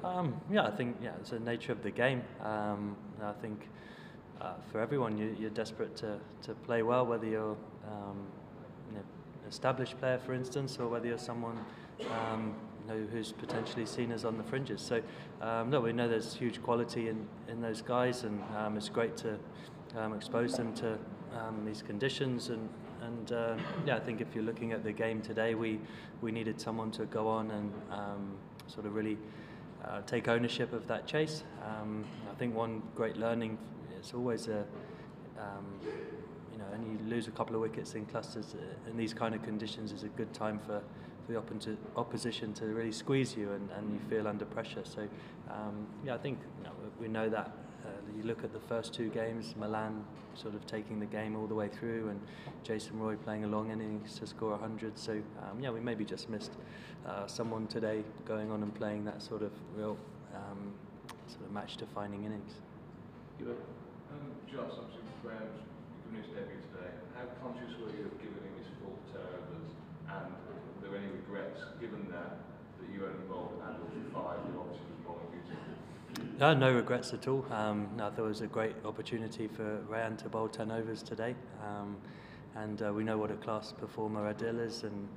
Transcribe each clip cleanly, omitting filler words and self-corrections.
Yeah, I think it's the nature of the game. I think for everyone, you're desperate to play well, whether you're an established player, for instance, or whether you're someone who's potentially seen as on the fringes. So, no, we know there's huge quality in those guys, and it's great to expose them to these conditions. And I think if you're looking at the game today, we needed someone to go on and sort of really take ownership of that chase. I think one great learning is always and you lose a couple of wickets in clusters in these kind of conditions is a good time for the opposition to really squeeze you and you feel under pressure. So I think we know that. You look at the first two games, Milan sort of taking the game all the way through, and Jason Roy playing a long innings to score 100. So we maybe just missed someone today going on and playing that sort of real sort of match-defining innings. Joss, obviously, Graham's given his debut today. How conscious were you of giving him his full turnovers, and were there any regrets given that you only bowled Adil for 5, who obviously was bowling beautifully? No regrets at all. I thought it was a great opportunity for Rayan to bowl 10 overs today, and we know what a class performer Adil is, and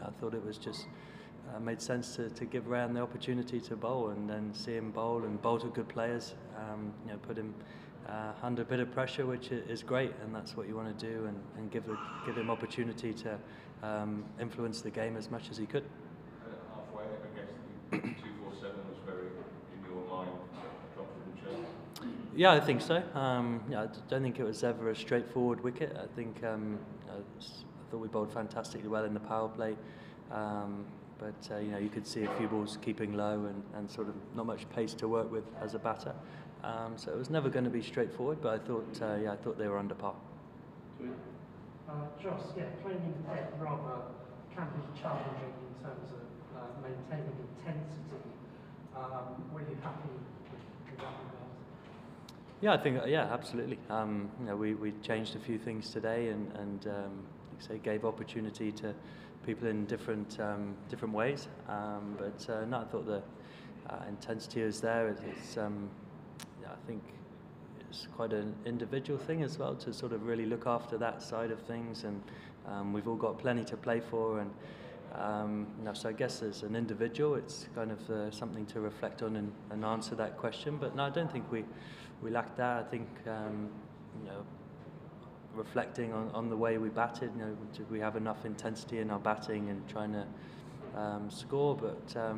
I thought it was just made sense to give Rayan the opportunity to bowl and then see him bowl and bowl to good players. Put him under a bit of pressure, which is great, and that's what you want to do, and give him opportunity to influence the game as much as he could. Halfway, I guess the 247 was very in your mind, confident show. Yeah, I think so. I don't think it was ever a straightforward wicket. I think I thought we bowled fantastically well in the power play. But you could see a few balls keeping low and sort of not much pace to work with as a batter. So it was never going to be straightforward, but I thought they were under par. Joss, playing in debt rather can be challenging in terms of maintaining intensity. Were you happy with that regard? Yeah, I think absolutely. We changed a few things today, and like I say, gave opportunity to people in different ways. I thought the intensity is there. I think it's quite an individual thing as well to sort of really look after that side of things, and we've all got plenty to play for, and so I guess as an individual it's kind of something to reflect on and answer that question. But no, I don't think we lacked that. I think reflecting on the way we batted, did we have enough intensity in our batting and trying to score? But I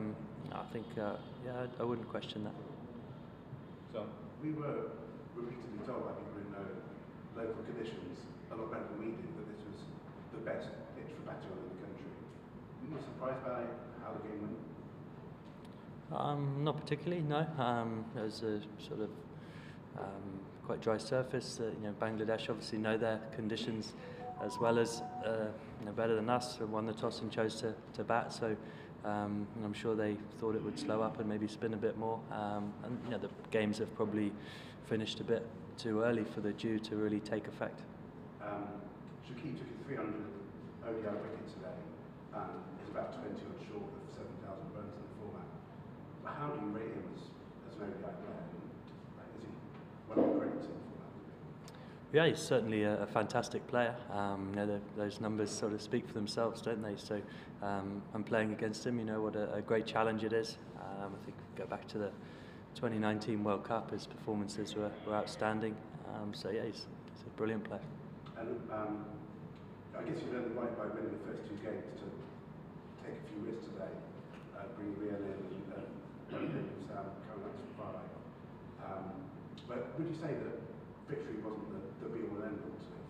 think I wouldn't question that. So we were repeatedly told by people who know local conditions a lot better than we did that this was the best pitch for batting on in the country. Were you surprised by how the game went? Not particularly, no. It was a sort of quite dry surface. Bangladesh obviously know their conditions as well as better than us, and won the toss and chose to bat. So I'm sure they thought it would slow up and maybe spin a bit more. And the games have probably finished a bit too early for the dew to really take effect. Shakib took 300 ODI wickets today and is about 20 odd short of 7,000 runs in the format. But how do you rate him as an ODI player? Is he one of the greats in the format? Yeah, he's certainly a fantastic player. Those numbers sort of speak for themselves, don't they? So I'm playing against him. You know what a great challenge it is. I think go back to the 2019 World Cup, his performances were outstanding. He's a brilliant player. And I guess you earned the right by winning the first two games to take a few risks today, bring Rian in and Sam coming up to Friday. But would you say that victory wasn't the be-all and end-all today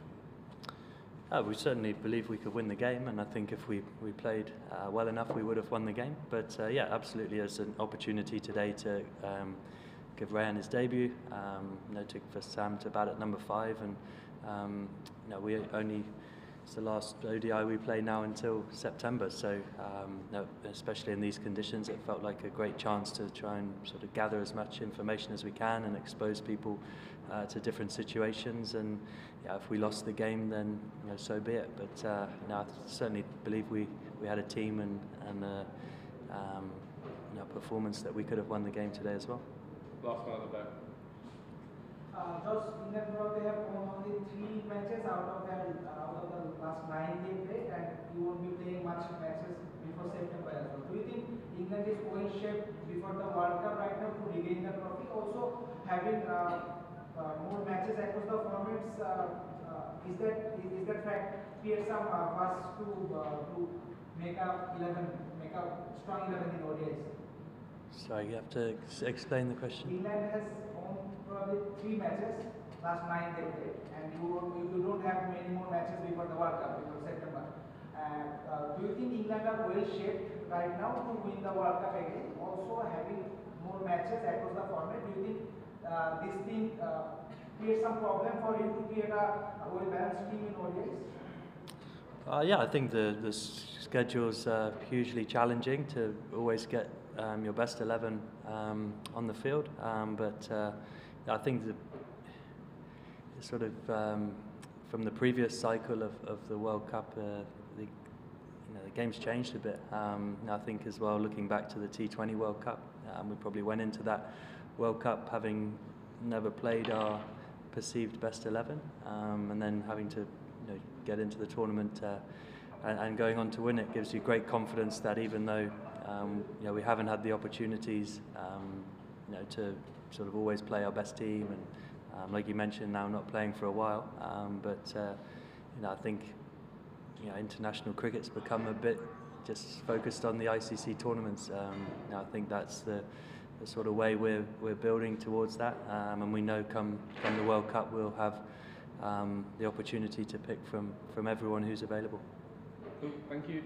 for you? We certainly believe we could win the game, and I think if we played well enough, we would have won the game. But absolutely, as an opportunity today to give Rayan his debut, for Sam to bat at number 5, and it's the last ODI we play now until September. So especially in these conditions, it felt like a great chance to try and sort of gather as much information as we can and expose people to different situations. And if we lost the game, then so be it. But I certainly believe we had a team and performance that we could have won the game today as well. Last one at the back. Just England they have won only 3 matches out of the last 9 they played, and you won't be playing much matches before September as well. Do you think England is well shaped before the World Cup right now to regain the trophy? Also, having more matches across the formats, is that fact create some fuss to make a strong 11 in ODIs? Sorry, you have to explain the question. England has won probably 3 matches, last 9 they played, and you don't have many more matches before the World Cup, before September. And do you think England are well shaped right now to win the World Cup again? Also having more matches across the format, do you think this thing creates some problem for you to create a well-balanced team in ODIs? Yeah, I think the schedule's hugely challenging to always get your best 11 on the field, but I think the sort of from the previous cycle of the World Cup, the game's changed a bit. I think as well, looking back to the T20 World Cup, we probably went into that World Cup having never played our perceived best 11, and then having to get into the tournament and going on to win it gives you great confidence that even though we haven't had the opportunities to sort of always play our best team, and like you mentioned, now not playing for a while, but I think international cricket's become a bit just focused on the ICC tournaments. I think that's the sort of way we're building towards that, and we know come the World Cup we'll have the opportunity to pick from everyone who's available. Cool, thank you.